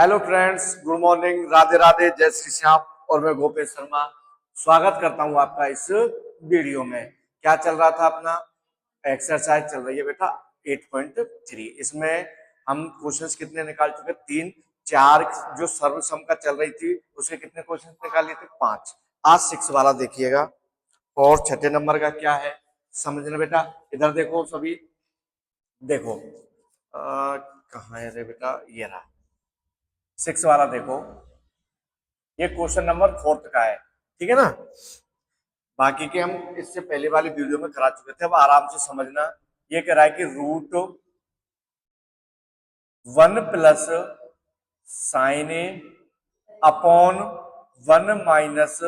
Hello friends, good morning, Radhe Radhe, जय श्री श्याम। और मैं गोपेश शर्मा स्वागत करता हूं आपका इस वीडियो में। क्या चल रहा था? अपना एक्सरसाइज चल रही है बेटा 8.3। इसमें हम क्वेश्चंस कितने निकाल चुके? तीन। चार जो सर्वसम का चल रही थी उसके कितने क्वेश्चंस निकाल लिए थे? 5। आज 6 वाला देखिएगा। और छठे नंबर का क्या है समझना बेटा। इधर देखो सभी, देखो कहाँ है रे बेटा, ये रहा 6 वाला। देखो ये क्वेश्चन नंबर 4 का है, ठीक है ना। बाकी के हम इससे पहले वाली वीडियो में करा चुके थे, अब आराम से समझना। ये कह रहा है कि √1 प्लस साइन ए अपॉन 1 माइनस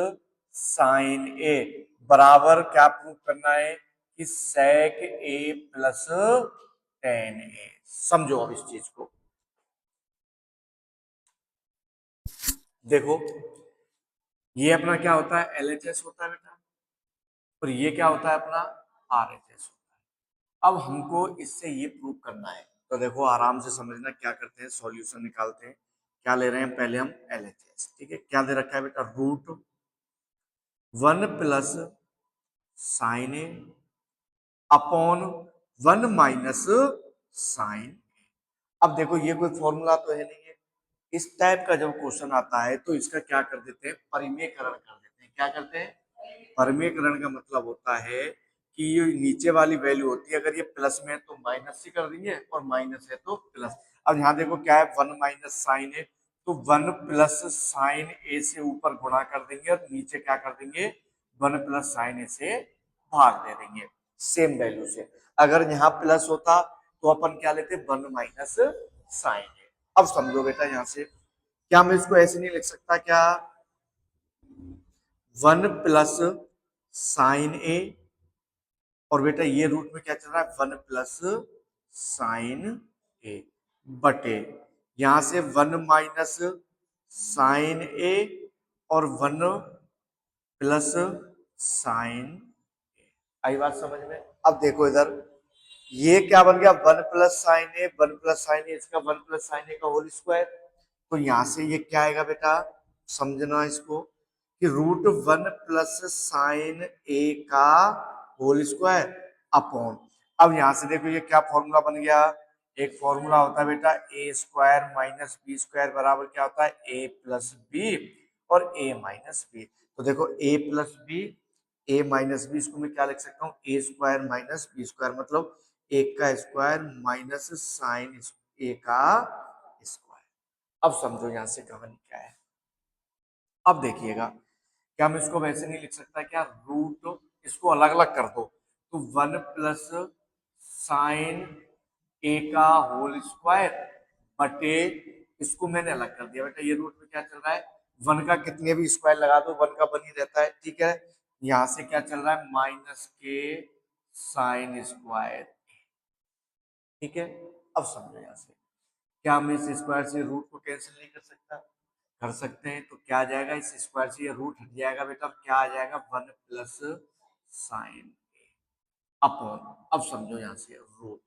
साइन ए बराबर क्या प्रूव करना है कि सेक ए प्लस टेन ए। समझो अब इस चीज को। देखो ये अपना क्या होता है? एलएचएस होता है बेटा, और ये क्या होता है? अपना आरएचएस होता है। अब हमको इससे ये प्रूव करना है, तो देखो आराम से समझना। क्या करते हैं? सॉल्यूशन निकालते हैं। क्या ले रहे हैं? पहले हम एलएचएस, ठीक है। क्या दे रखा है बेटा? √1 प्लस साइन ए अपॉन 1 माइनस साइन ए। अब देखो ये कोई फॉर्मूला तो है नहीं है। इस टाइप का जब क्वेश्चन आता है तो इसका क्या कर देते हैं? परिमेयकरण कर देते हैं। क्या करते हैं? परिमेयकरण का मतलब होता है कि ये नीचे वाली वैल्यू होती है, अगर ये प्लस में है तो माइनस से कर देंगे, और माइनस है तो प्लस। अब यहाँ देखो क्या है? 1 माइनस साइन है, तो 1 प्लस साइन ए से ऊपर गुणा कर देंगे, और नीचे क्या कर देंगे? 1 प्लस साइन ए से भाग दे देंगे सेम वैल्यू से। अगर यहाँ प्लस होता तो अपन क्या लेते? 1 माइनस साइन ए। अब समझो बेटा, यहाँ से क्या मैं इसको ऐसे नहीं लिख सकता क्या? 1 प्लस साइन ए, और बेटा ये रूट में क्या चल रहा है? 1 प्लस साइन ए बटे यहां से 1 माइनस साइन ए और 1 प्लस साइन ए। आई बात समझ में? अब देखो इधर ये क्या बन गया? 1 प्लस साइन ए, 1 प्लस साइन ए, इसका 1 प्लस साइन ए का होल स्क्वायर। तो यहां से ये क्या आएगा बेटा? समझना इसको कि √1 प्लस साइन ए का होल स्क्वायर अपॉन। अब यहां से देखो ये क्या फॉर्मूला बन गया? एक फॉर्मूला होता है बेटा ए स्क्वायर माइनस बी स्क्वायर बराबर क्या होता है? ए प्लस बी और ए माइनस बी। तो देखो A plus B, A minus B, इसको मैं क्या लिख सकता हूँ? A square minus B square, मतलब एक का स्क्वायर माइनस साइन ए का स्क्वायर। अब समझो यहां से कहानी क्या है। अब देखिएगा, क्या मैं इसको वैसे नहीं लिख सकता क्या? रूट इसको अलग अलग कर दो, तो 1 प्लस साइन ए का होल स्क्वायर बटे, इसको मैंने अलग कर दिया बेटा। ये रूट में क्या चल रहा है? 1 का कितने भी स्क्वायर लगा दो 1 का बन ही रहता है, ठीक है। यहां से क्या चल रहा है? माइनस के साइन स्क्वायर, ठीक है। अब समझो यहां से, क्या मैं इस स्क्वायर से रूट को कैंसिल नहीं कर सकता? कर सकते हैं। तो क्या आ जाएगा? इस स्क्वायर से ये रूट हट जाएगा बेटा, क्या आ जाएगा? 1 प्लस साइन ए अपॉन। अब समझो यहां से रूट,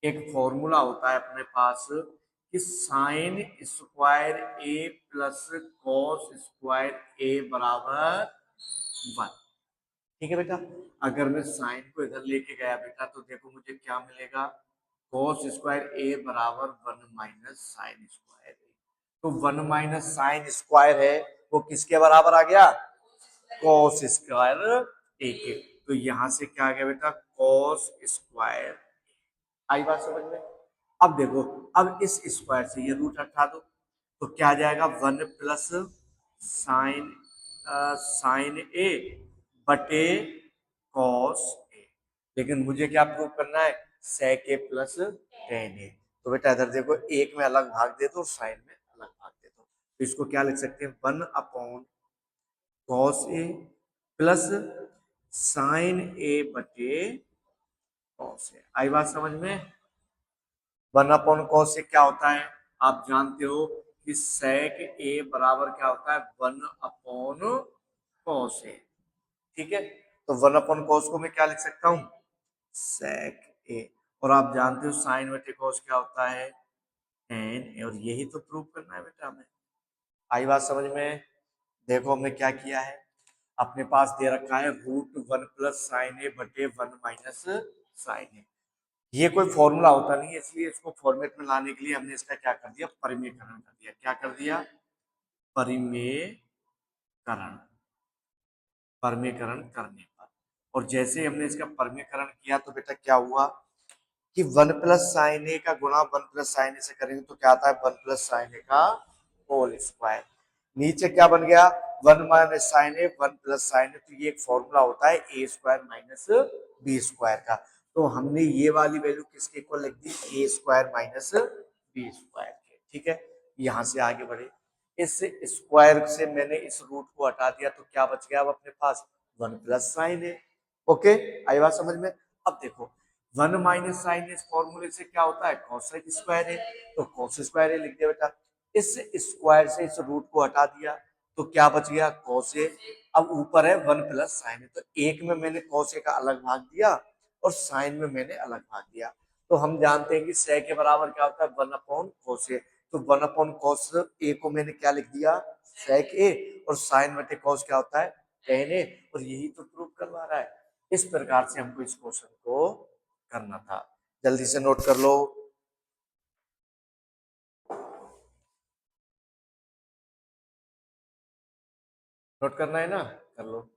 एक फॉर्मूला होता है अपने पास कि sign square A plus cos square ए बराबर 1, ठीक है बेटा। अगर मैं साइन को इधर लेके गया बेटा तो देखो मुझे क्या मिलेगा? कॉस स्क्वायर ए बराबर 1 माइनस साइन स्क्वायर ए। तो 1 माइनस साइन स्क्वायर है वो किसके बराबर आ गया? कॉस स्क्वायर ए के। तो यहां से क्या आ गया बेटा? Cos square. आई बात समझ में? अब देखो, अब इस स्क्वायर से ये रूट हटा दो, तो क्या आ जाएगा? 1 प्लस साइन साइन ए बटे कॉस ए। लेकिन मुझे क्या प्रूव करना है? सेक ए प्लस टेन ए। तो बेटा इधर देखो, एक में अलग भाग दे दो और साइन में अलग भाग दे दो, तो इसको क्या लिख सकते हैं? 1 upon cos A plus sign ए बटे कॉस ए। आई बात समझ में? 1 अपॉन कॉस से क्या होता है? आप जानते हो कि सेक ए बराबर क्या होता है? 1 अपॉन कॉस ए, ठीक है। तो 1 अपॉन कॉस को मैं क्या लिख सकता हूँ? सेक ए। और आप जानते हो साइन बटे कॉस क्या होता है? tan, और यही तो प्रूव करना है बेटा हमें। आई बात समझ में? देखो हमने क्या किया है, अपने पास दे रखा है √1 + sin a बटे 1 - sin a। ये कोई फॉर्मूला होता नहीं है, इसलिए इसको फॉर्मेट में लाने के लिए हमने इसका क्या कर दिया, परिमेयकरण कर दिया। क्या कर दिया? परिमेयकरण। परिमेयकरण करने पर, और जैसे हमने इसका परिमेयकरण किया तो बेटा क्या हुआ कि 1 + sin a का गुणा 1 + sin a से करेंगे तो क्या आता है, 1 + sin a का होल स्क्वायर। नीचे क्या बन गया, 1 - sin a 1 + sin a। तो ये एक फॉर्मूला होता है a² - b² का। तो हमने ये वाली वैल्यू किसके इक्वल लिख दी, a² - b² के। ठीक है, यहां से आगे बढ़े, इस स्क्वायर से मैंने इस रूट को हटा दिया तो क्या बच गया अब अपने पास, 1 + sin a। ओके, आई बात समझ में? अब देखो 1 - sin a फॉर्मूले से क्या होता है, cosec स्क्वायर है, तो cos स्क्वायर है लिख दिया बेटा। इस स्क्वायर से इस रूट को हटा दिया तो क्या बच गया, cos a। अब ऊपर है 1 + sin a, तो एक में मैंने cos a का अलग भाग दिया और sin में मैंने अलग भाग दिया। तो हम जानते हैं कि sec के बराबर क्या होता है, 1/cos a। तो 1/cos a को मैंने क्या लिख दिया, sec a, और sin बटे cos क्या होता है, tan a। और यही तो प्रूव करवा रहा है। इस प्रकार से हमको इस क्वेश्चन को करना था। जल्दी से नोट कर लो। नोट करना है ना, कर लो।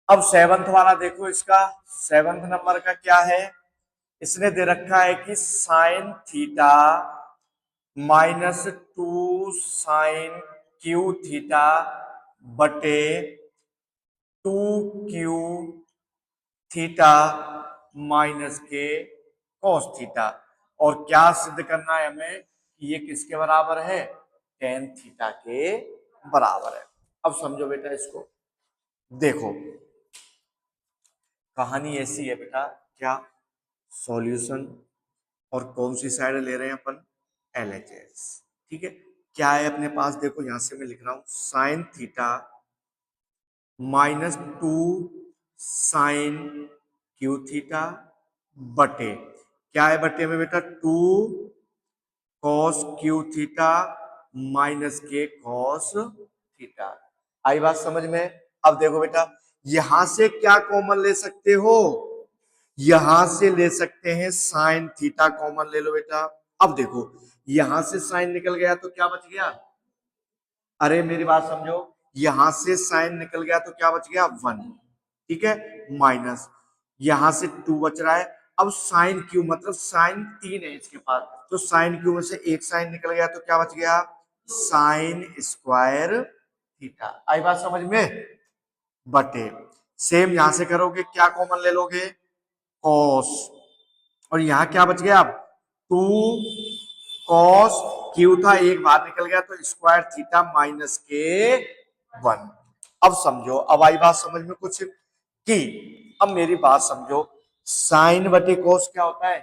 अब सेवंथ वाला देखो, इसका सेवंथ नंबर का क्या है, इसने दे रखा है कि साइन थीटा -2 sin⁡ बटे 2q थीटा माइनस के cos थीटा। और क्या सिद्ध करना है हमें कि ये किसके बराबर है, tan थीटा के बराबर है। अब समझो बेटा इसको, देखो कहानी ऐसी है बेटा, क्या सॉल्यूशन, और कौन सी साइड ले रहे हैं अपन, LHS। ठीक है, क्या है अपने पास, देखो यहां से मैं लिख रहा हूं साइन थीटा -2 sin⁡ थीटा बटे, क्या है बटे में बेटा, 2 cos थीटा माइनस के cos थीटा। आई बात समझ में? अब देखो बेटा, यहां से क्या कॉमन ले सकते हो, यहां से ले सकते हैं साइन थीटा कॉमन ले लो बेटा। अब देखो यहां से साइन निकल गया तो क्या बच गया, अरे मेरी बात समझो, यहां से साइन निकल गया तो क्या बच गया, 1। ठीक है, माइनस यहां से 2 बच रहा है। अब साइन क्यू मतलब साइन 3 है इसके पास, तो साइन क्यू में से एक साइन निकल गया तो क्या बच गया, साइन स्क्वायर थीटा। आई बात समझ में? बटे सेम यहां से करोगे, क्या कॉमन ले लोगे, कॉस, और यहां क्या बच गया अब, 2 cos क्यू था, एक बाहर निकल गया तो स्क्वायर थीटा माइनस के 1। अब समझो, अब आई बात समझ में कुछ की, अब मेरी बात समझो, साइन बटे कोस क्या होता है,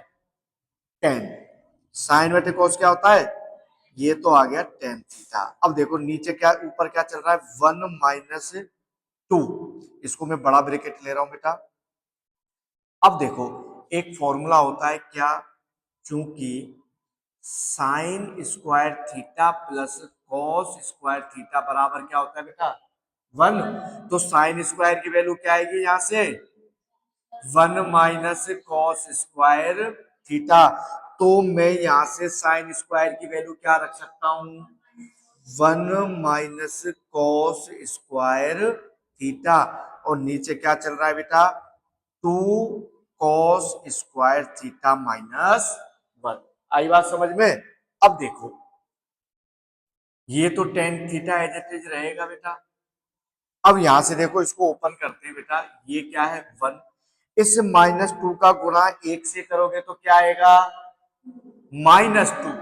टेन। साइन बटे कोस क्या होता है, ये तो आ गया टेन थीटा। अब देखो नीचे क्या, ऊपर क्या चल रहा है, 1 - 2। इसको मैं बड़ा ब्रैकेट ले रहा हूं बेटा। अब देखो एक फॉर्मूला होता है क्या, चूंकि sine square theta plus cos square theta बराबर क्या होता है बेटा, 1। तो साइन स्क्वायर की वैल्यू क्या आएगी यहां से, 1 - cos स्क्वायर थीटा। तो मैं यहां से साइन स्क्वायर की वैल्यू क्या रख सकता हूं, 1 - cos स्क्वायर थीटा, और नीचे क्या चल रहा है बेटा, 2 cos स्क्वायर थीटा -1। आई बात समझ में? अब देखो ये तो tan theta as it is रहेगा बेटा। अब यहां से देखो इसको ओपन करते हैं बेटा, ये क्या है 1, इस -2 का गुणा 1 से करोगे तो क्या आएगा, -2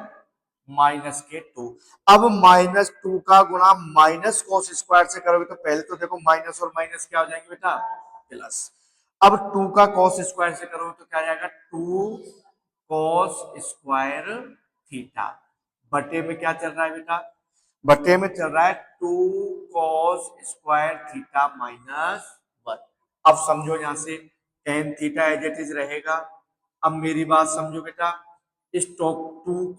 माइनस के 2। अब -2 का गुणा माइनस कॉस स्क्वायर से करोगे तो पहले तो देखो माइनस और माइनस क्या हो जाएंगे बेटा, प्लस। अब 2 का कॉस स्क्वायर से करोगे तो क्या आ जाएगा, 2 cos स्क्वायर थीटा बटे में क्या चल रहा है बेटा, बटे में चल रहा है 2 cos स्क्वायर थीटा -1। अब समझो यहां से tan theta as it is रहेगा। अब मेरी बात समझो बेटा, इस टू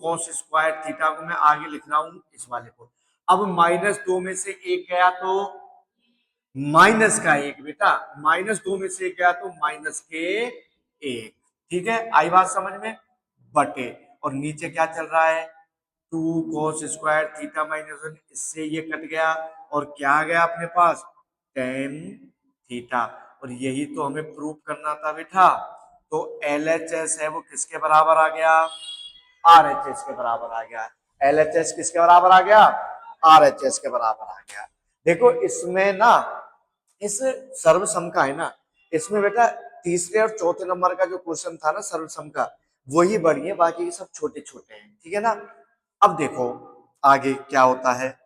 कॉस स्क्वायर थीटा को मैं आगे लिख रहा हूं इस वाले को। अब -2 में से एक गया तो माइनस का एक, बेटा -2 में से एक गया तो माइनस के एक। ठीक है, आई बात समझ में? बटे, और नीचे क्या चल रहा है, 2 cos स्क्वायर थीटा -1, इससे ये कट गया और क्या आ गया अपने पास, tan थीटा। और यही तो हमें प्रूव करना था बेटा। तो LHS है वो किसके बराबर आ गया, RHS के बराबर आ गया। LHS किसके बराबर आ गया, RHS के बराबर आ गया। देखो इसमें ना, इस सर्वसम का है ना, इसमें बेटा तीसरे और चौथे नंबर का जो क्वेश्चन था ना सर्वसम का, वही बड़ी है, बाकी सब छोटे छोटे हैं। ठीक है ना। अब देखो आगे क्या होता है,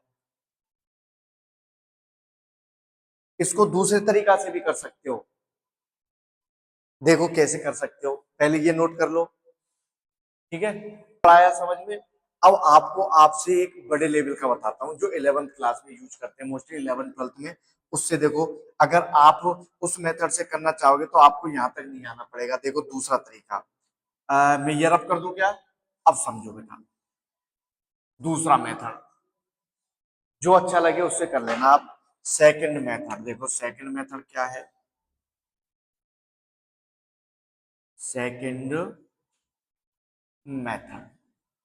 इसको दूसरे तरीका से भी कर सकते हो। देखो कैसे कर सकते हो, पहले ये नोट कर लो। ठीक है, आया समझ में? अब आपको आपसे एक बड़े लेवल का बताता हूं जो 11th क्लास में यूज करते हैं मोस्टली, 11th 12th में। उससे देखो, अगर आप उस मेथड से करना चाहोगे तो आपको यहां तक नहीं आना पड़ेगा। देखो दूसरा तरीका, मैं ये रब कर दूं क्या, अब समझो बेटा। दूसरा मेथड जो अच्छा लगे उससे कर लेना आप। सेकंड मेथड देखो, सेकंड मेथड क्या है, सेकंड मेथड।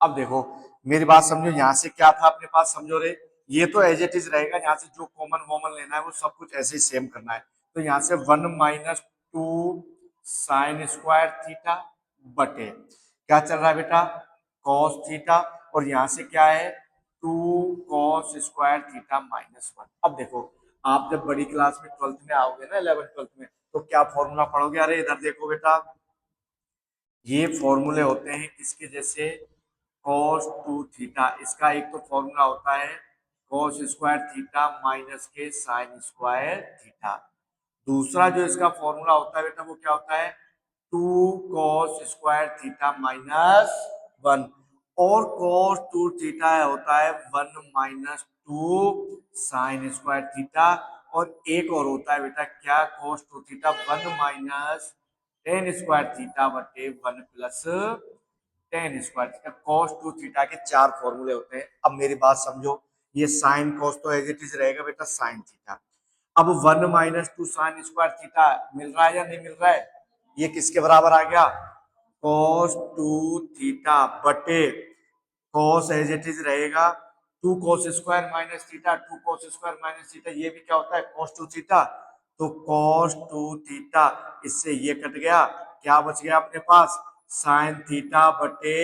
अब देखो मेरी बात समझो, यहां से क्या था अपने पास, समझो रे, ये तो एज इट इज रहेगा, यहाँ से जो कॉमन वॉमन लेना है वो सब कुछ ऐसे ही सेम करना है। तो यहाँ से 1 - 2 साइन स्क्वायर थीटा बटे क्या चल रहा है बेटा, कॉस थीटा। और यहाँ से क्या है, 2 कॉस स्क्वायर थीटा -1। अब देखो आप जब बड़ी क्लास में 12th में आओगे ना, 11th 12th में, तो क्या फॉर्मूला पढ़ोगे, अरे इधर देखो बेटा, ये फॉर्मूले होते हैं किसके जैसे, cos 2 थीटा। इसका एक तो फॉर्मूला होता है cos स्क्वायर थीटा माइनस के साइन स्क्वायर थीटा। दूसरा जो इसका फॉर्मूला होता है बेटा वो क्या होता है, 2 cos स्क्वायर थीटा -1। और cos 2 थीटा होता है 1 - 2 साइन स्क्वायर थीटा। और एक और होता है बेटा क्या, cos 2 theta 1 - tan square theta बटे 1 + tan square theta. cos 2 theta के 4 फॉर्मूले होते हैं। अब मेरी बात समझो, ये साइन cos तो एज इट इज रहेगा बेटा साइन थीटा। अब 1 - 2 साइन स्क्वायर थीटा मिल रहा है या नहीं मिल रहा है, ये किसके बराबर आ गया, cos 2 थीटा बटे cos एज इट इज रहेगा 2 cos square minus theta, 2 cos square minus theta, ये भी क्या होता है cos 2 थीटा। तो cos 2 थीटा, इससे ये कट गया, क्या बच गया अपने पास, साइन थीटा बटे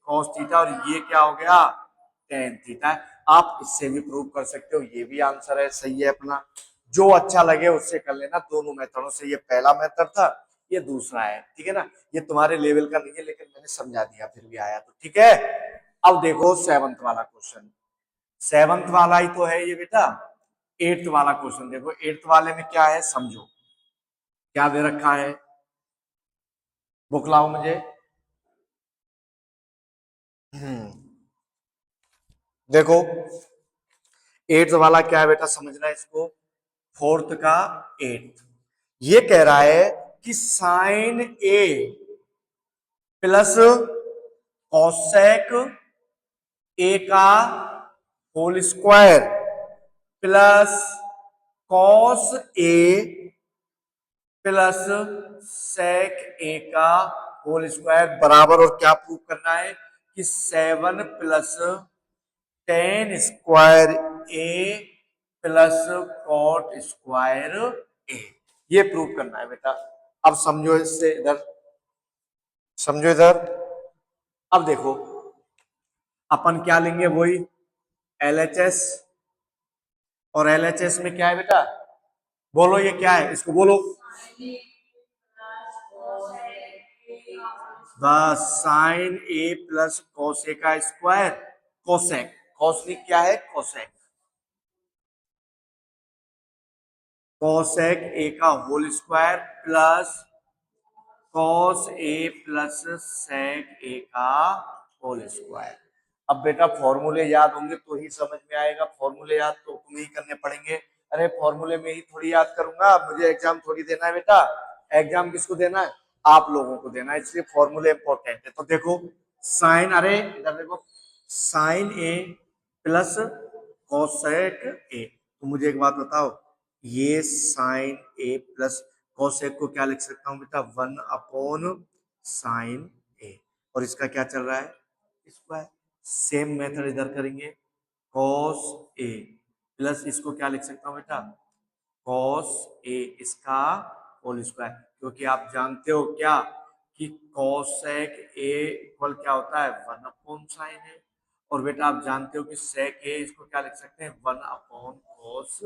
cos थीटा। और ये क्या हो गया, tan थीटा। आप इससे भी प्रूव कर सकते हो, ये भी आंसर है, सही है अपना। जो अच्छा लगे उससे कर लेना, दोनों मेथडों से। ये पहला मेथड था, ये दूसरा है। ठीक है ना, ये तुम्हारे लेवल का नहीं है लेकिन मैंने समझा दिया, फिर भी आया तो ठीक है। अब देखो 7th वाला क्वेश्चन, 7th वाला ही तो है ये बेटा। 8th वाला क्वेश्चन देखो, 8th वाले में क्या है समझो, क्या दे रखा है, बुक लाओ मुझे। देखो 8th वाला क्या है बेटा, समझना है इसको। 4th का 8th, ये कह रहा है कि sine A plus cosec A का whole square plus cos A plus sec A का होल स्क्वायर बराबर, और क्या प्रूव करना है कि 7 + tan square A plus cot square ए, ये प्रूव करना है बेटा। अब समझो इससे इधर, समझो इधर। अब देखो अपन क्या लेंगे, वही LHS। और LHS में क्या है बेटा, बोलो ये क्या है, इसको बोलो, बस साइन ए प्लस कोसे का स्क्वायर, कोसेक, कोसनिक क्या है, कोसेक, कोसेक ए का whole square plus cos A plus sec A का होल स्क्वायर। अब बेटा फॉर्मूले याद होंगे तो ही समझ में आएगा, फॉर्मूले याद तो तुम्हें ही करने पड़ेंगे। अरे फॉर्मूले में ही थोड़ी याद करूंगा, मुझे एग्जाम थोड़ी देना है बेटा। एग्जाम किसको देना है, आप लोगों को देना है, इसलिए फॉर्मूले इंपॉर्टेंट है। तो देखो साइन, अरे इधर देखो, sine A plus cosec A. तो मुझे एक बात बताओ, ये साइन ए प्लस कोसेक को क्या लिख सकता हूं बेटा, 1 अपॉन साइन ए। और इसका क्या चल रहा है, स्क्वायर। सेम मेथड इधर करेंगे, कॉस ए प्लस इसको क्या लिख सकता हूं बेटा, कॉस ए इसका होल स्क्वायर। क्योंकि आप जानते हो क्या कि कॉसेक ए इक्वल क्या होता है, 1 अपॉन साइन ए। और बेटा आप जानते हो कि सेक ए इसको क्या लिख सकते हैं, 1 अपॉन कॉस।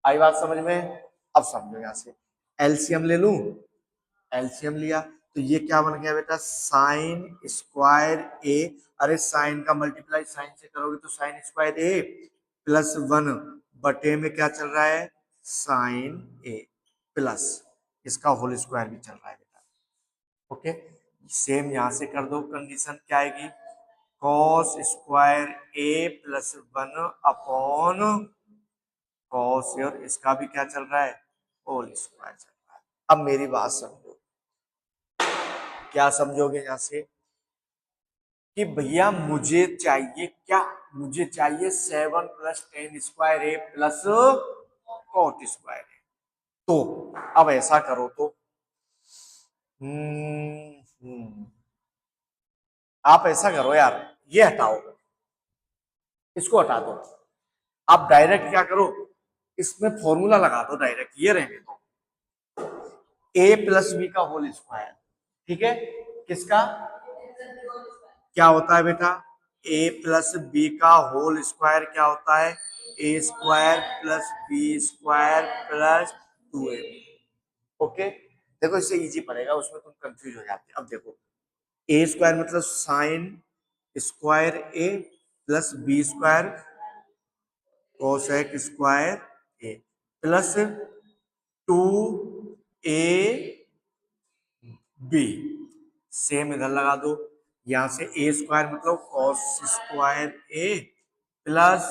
आई बात समझ में? अब समझो, यहां से एलसीएम ले लूं, एलसीएम लिया तो ये क्या बन गया बेटा, साइन स्क्वायर ए। अरे साइन का मल्टीप्लाई साइन से करोगे तो साइन स्क्वायर ए प्लस 1 बटे में क्या चल रहा है, साइन ए प्लस इसका होल स्क्वायर भी चल रहा है बेटा। ओके, सेम यहां से कर दो, कंडीशन क्या आएगी, cos square A plus 1 upon cos, और इसका भी क्या चल रहा है, होल स्क्वायर चल रहा है। अब मेरी बात समझो, क्या समझोगे यहां से कि भैया मुझे चाहिए क्या, मुझे चाहिए 7 + 10² ए प्लस कॉट स्क्वायर ए। तो अब ऐसा करो तो आप ऐसा करो यार, ये हटाओ, इसको हटा दो। आप डायरेक्ट क्या करो, इसमें फॉर्मूला लगा दो डायरेक्ट, ये रहने दो, ए प्लस बी का होल स्क्वायर। ठीक है, किसका, क्या होता है बेटा, ए प्लस बी का होल स्क्वायर क्या होता है, A square plus B square plus 2ab। Okay, देखो इससे इजी पड़ेगा, उसमें तुम कंफ्यूज हो जाते। अब देखो, ए स्क्वायर मतलब sine square A plus B square cosec square A plus 2ab। Same इधर लगा दो, यहां से ए स्क्वायर मतलब cos square A plus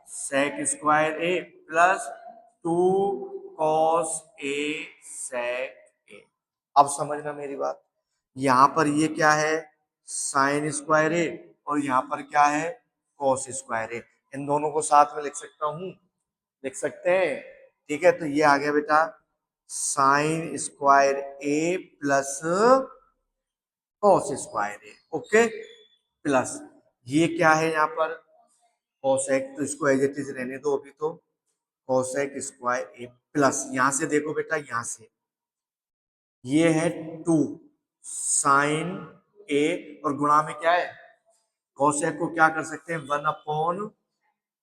sec square A plus 2 cos A sec A. अब समझना मेरी बात, यहां पर ये क्या है, साइन स्क्वायर ए, और यहां पर क्या है, कॉस स्क्वायर ए। इन दोनों को साथ में लिख सकता हूं, लिख सकते हैं। ठीक है, तो ये आ गया बेटा sign square A plus cos square A. Okay, plus ये क्या है यहाँ पर, कोसेक, तो इसको एज इट इज रहने दो अभी। तो कोसेक स्क्वायर ए प्लस, यहां से देखो बेटा, यहां से ये है 2 साइन ए, और गुणा में क्या है, कोसेक को क्या कर सकते हैं, 1 अपॉन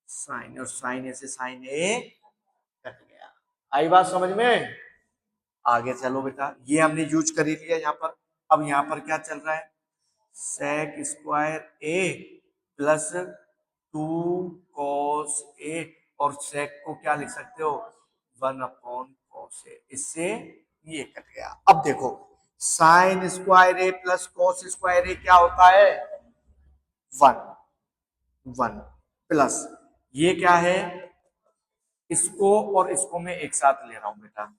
साइन, और साइन ए से साइन ए कट गया। आई बात समझ में? आगे चलो बेटा, ये हमने यूज कर ही लिया यहाँ पर। अब यहाँ पर क्या चल रहा है, सेक स्क्वायर ए प्लस 2 कॉस ए, और सेक को क्या लिख सकते हो, 1 अपॉन कॉस ए। इससे ये कट गया। अब देखो, sign square A plus cos square ए क्या होता है, 1 प्लस ये क्या है, इसको और इसको मैं एक साथ ले रहा हूं बेटा।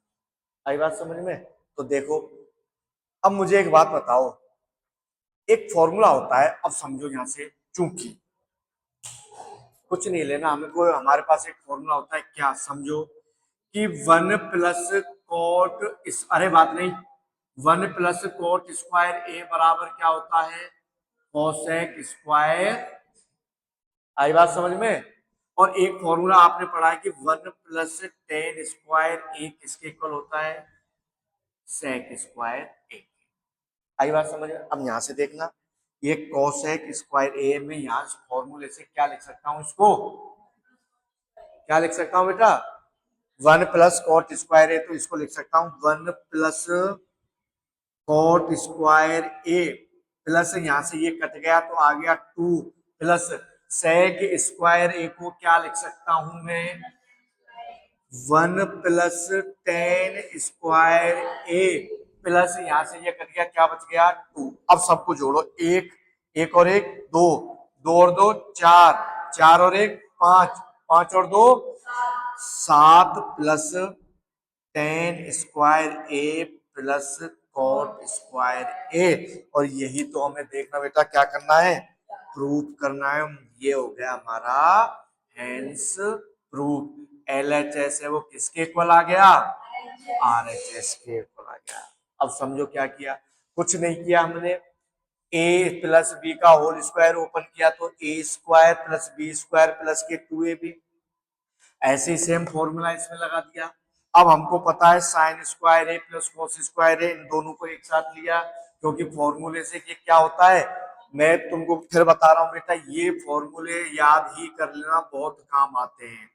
आई बात समझ में? तो देखो, अब मुझे एक बात बताओ, एक फॉर्मूला होता है, अब समझो यहां से, चूंकि कुछ नहीं लेना हमको, हमारे पास एक फॉर्मूला होता है, क्या समझो कि 1 + कॉट इस, अरे बात नहीं, 1 + कॉट स्क्वायर ए बराबर क्या होता है, कोसेक स्क्वायर। आई बात समझ में? और एक फॉर्मूला आपने पढ़ा है कि 1 + 10² ए किसके इक्वल होता है, सेक स्क्वायर ए। आई बात समझ में? अब यहां से देखना, ये कोसेक स्क्वायर ए में यहां फॉर्मूले से क्या लिख सकता हूं, इसको क्या लिख सकता हूं बेटा, 1 + कॉट स्क्वायर ए, तो इसको लिख सकता हूं 1 + कॉट स्क्वायर ए प्लस, यहां से ये कट गया तो आ गया 2 प्लस सेक स्क्वायर ए को क्या लिख सकता हूं मैं, 1 + 10² ए प्लस, यहां से ये कट गया, क्या बच गया, 2। अब सबको जोड़ो, एक, एक और एक, दो, दो और दो, चार, चार और एक, पांच, पांच और दो, 7 + 10² ए प्लस कॉट स्क्वायर ए, और यही तो हमें देखना बेटा क्या करना है, प्रूफ करना है। ये हो गया हमारा hence proof. L H S है वो किसके इक्वल आ गया, आर एच एस के इक्वल आ गया। अब समझो क्या किया, कुछ नहीं किया हमने, ए प्लस बी का होल स्क्वायर ओपन किया तो A square plus B square plus के 2ab, ऐसे ही सेम फॉर्मूला इसमें लगा दिया। अब हमको पता है sign square A plus cos square ए, इन दोनों को एक साथ लिया क्योंकि फॉर्मूले से ये क्या होता है, मैं तुमको फिर बता रहा हूं बेटा, ये फॉर्मूले याद ही कर लेना, बहुत काम आते हैं,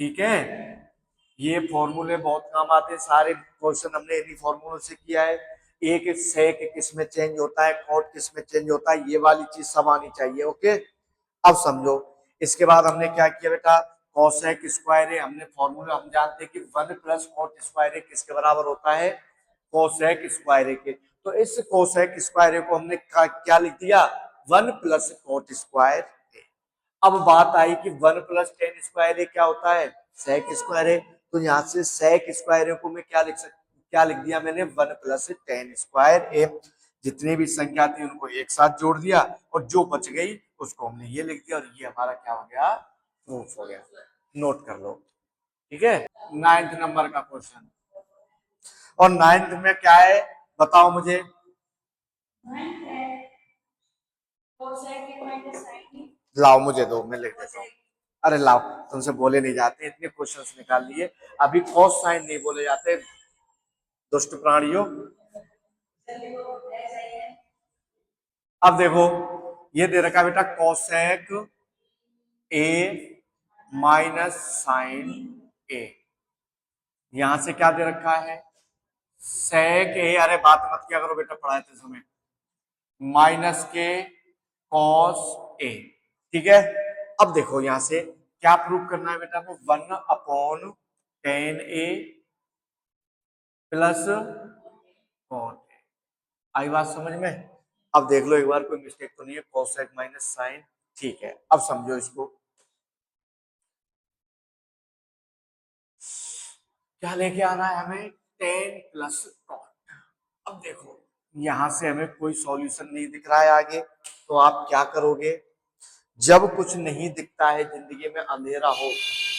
ठीक है। ये फॉर्मूले बहुत काम आते हैं, सारे क्वेश्चन हमने इन्हीं फॉर्मूलों से किया है। एक सेक किस में चेंज होता है, कॉट किस में चेंज होता है, ये वाली चीज सब आनी चाहिए, ओके। अब समझो, इसके बाद हमने क्या किया बेटा, कोसेक स्क्वायर है, हमने फॉर्मूला हम जानते हैं कि 1 प्लस कॉट स्क्वायर किसके बराबर होता है, कोसेक स्क्वायर के। तो इस कोसेक स्क्वायर को हमने क्या लिख दिया, 1 प्लस कॉट स्क्वायर। अब बात आई कि 1 प्लस टेन स्क्वायर क्या होता है, सेक स्क्वायर है। तो यहाँ से सेक स्क्वायर को मैं क्या लिख सकता, क्या लिख दिया मैंने, 1 प्लस टेन स्क्वायर ए। जितनी भी संख्या थी उनको एक साथ जोड़ दिया और जो बच गई उसको हमने ये लिख दिया, और ये हमारा क्या हो गया, प्रूफ हो गया। नोट कर लो, ठीक है। 9th नंबर का क्वेश्चन, और 9th में क्या है बताओ मुझे, लाओ मुझे दो, मैं लिख देता हूँ। अरे लाओ, तुमसे बोले नहीं जाते, इतने क्वेश्चंस निकाल लिए, अभी कॉस साइन नहीं बोले जाते, दुष्ट प्राणियों। अब देखो, ये दे रखा है बेटा कोसेक ए माइनस साइन ए, यहां से क्या दे रखा है, सेक ए, अरे बात मत किया करो बेटा पढ़ाए थे समय, माइनस के कॉस ए, ठीक है। अब देखो यहां से क्या प्रूव करना है बेटा, वो 1/10a प्लस कॉट ए, आई बात समझ में। अब देख लो एक बार कोई मिस्टेक तो नहीं है, कोसेक माइनस साइन, ठीक है। अब समझो इसको, क्या लेके आ रहा है हमें, 10 प्लस कॉट। अब देखो यहां से हमें कोई सॉल्यूशन नहीं दिख रहा है आगे, तो आप क्या करोगे, जब कुछ नहीं दिखता है जिंदगी में, अंधेरा हो,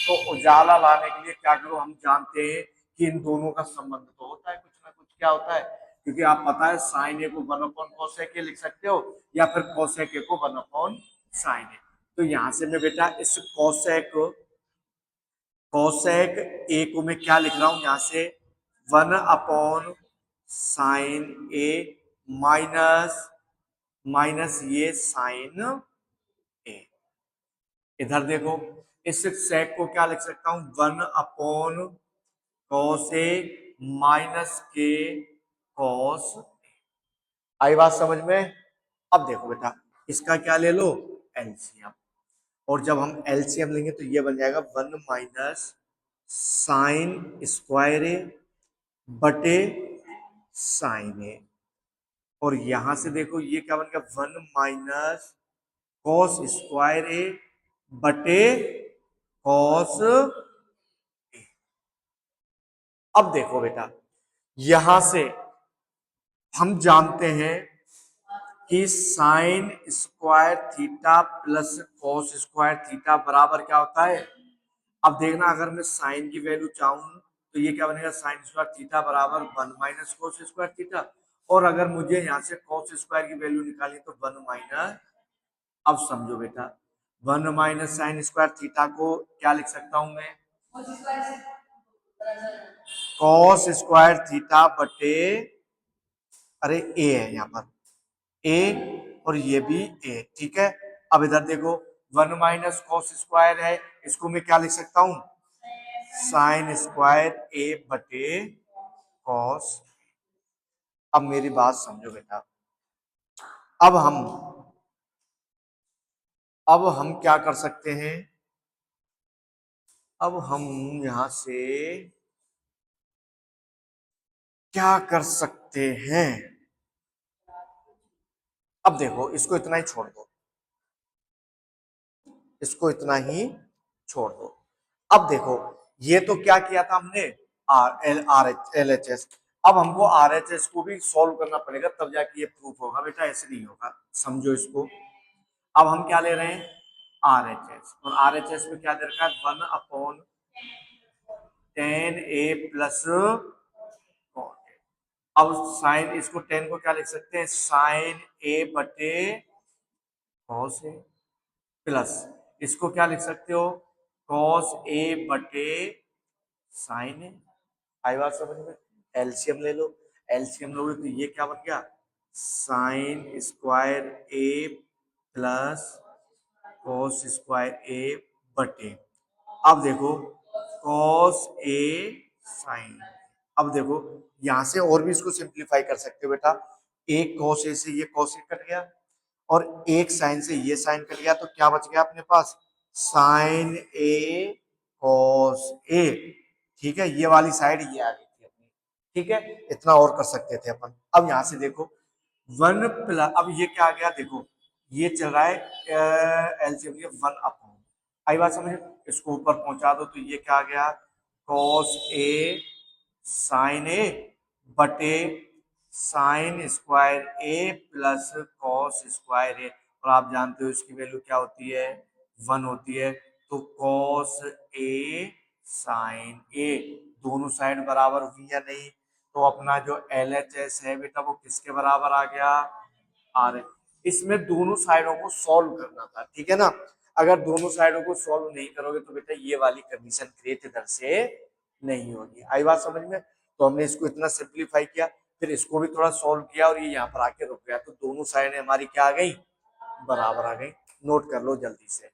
तो उजाला लाने के लिए क्या करो, हम जानते हैं कि इन दोनों का संबंध तो होता है कुछ ना कुछ, क्या होता है, क्योंकि आप पता है साइन ए को 1/cosec लिख सकते हो, या फिर cosec ए को 1/sin ए। तो यहां से मैं बेटा इस cosec ए को मैं क्या लिख रहा हूं, यहां से 1/sin ए माइनस माइनस ये साइन ए। इधर देखो, इस सेक को क्या लिख सकता हूं, 1/cos ए माइनस के कॉस, आई बात समझ में। अब देखो बेटा, इसका क्या ले लो, एलसीएम, और जब हम एलसीएम लेंगे तो ये बन जाएगा 1 माइनस साइन स्क्वायर ए बटे साइन ए, और यहां से देखो ये क्या बन गया, 1 माइनस कॉस स्क्वायर ए बटे कॉस। अब देखो बेटा, यहां से हम जानते हैं कि sine square theta plus cos square theta बराबर क्या होता है। अब देखना, अगर मैं साइन की वैल्यू चाहूं तो ये क्या बनेगा, साइन स्क्वायर थीटा बराबर 1 माइनस कॉस स्क्वायर थीटा, और अगर मुझे यहां से कॉस स्क्वायर की वैल्यू निकाली तो 1 माइनस। अब समझो बेटा, 1 माइनस साइन स्क्वायर थीटा को क्या लिख सकता हूं मैं, कॉस स्क्वायर थीटा बटे, अरे ए है यहाँ पर, ए और ये भी ए, ठीक है। अब इधर देखो 1 माइनस कॉस स्क्वायर है, इसको मैं क्या लिख सकता हूं, साइन स्क्वायर ए बटे कॉस। अब मेरी बात समझो बेटा, अब हम अब हम क्या कर सकते हैं, अब हम यहां से क्या कर सकते हैं, अब देखो इसको इतना ही छोड़ दो, इसको इतना ही छोड़ दो। अब देखो, ये तो क्या किया था हमने, आर एल एच एस, अब हमको आरएचएस को भी सॉल्व करना पड़ेगा, तब जाके ये प्रूफ होगा बेटा, ऐसे नहीं होगा, समझो इसको। अब हम क्या ले रहे हैं, आरएचएस, और आरएचएस में क्या दे रखा है, 1/10 a+ cot। अब साइन, इसको 10 को क्या लिख सकते हैं, साइन ए बटे कॉस ए, प्लस इसको क्या लिख सकते हो, कॉस ए बटे साइन ए। आई बात समझ में? एलसीएम ले लो, एलसीएम लोगे तो ये क्या बन गया, sign square A plus cos square ए बटे, अब देखो कॉस ए साइन, अब देखो यहां से और भी इसको सिंप्लीफाई कर सकते हो बेटा, एक कॉस ए से ये कॉस ए कट गया, और एक साइन से ये साइन कट गया, तो क्या बच गया अपने पास, साइन ए कॉस ए। ठीक है, ये वाली साइड ये आ गई थी अपनी। ठीक है, इतना और कर सकते थे अपन। अब यहां से देखो 1+, अब ये क्या आ गया, देखो ये चल रहा है एलसीएम 1/, आई बात समझ, इसको ऊपर पहुंचा दो तो ये क्या आ गया, कॉस ए साइन ए बटे sign square A plus cos square ए, और आप जानते हो इसकी वैल्यू क्या होती है, 1 होती है, तो कॉस ए साइन ए, दोनों साइड बराबर हुई या नहीं, तो अपना जो LHS है बेटा वो किसके बराबर आ गया, आर। इसमें दोनों साइडों को सॉल्व करना था, ठीक है ना, अगर दोनों साइडों को सॉल्व नहीं करोगे तो बेटा ये वाली कंडीशन क्रिएट इधर से नहीं होगी। आई बात समझ में? तो हमने इसको इतना सिंप्लीफाई किया, फिर इसको भी थोड़ा सॉल्व किया, और ये यहाँ पर आके रुक गया, तो दोनों साइडें हमारी क्या आ गई, बराबर आ गई। नोट कर लो जल्दी से।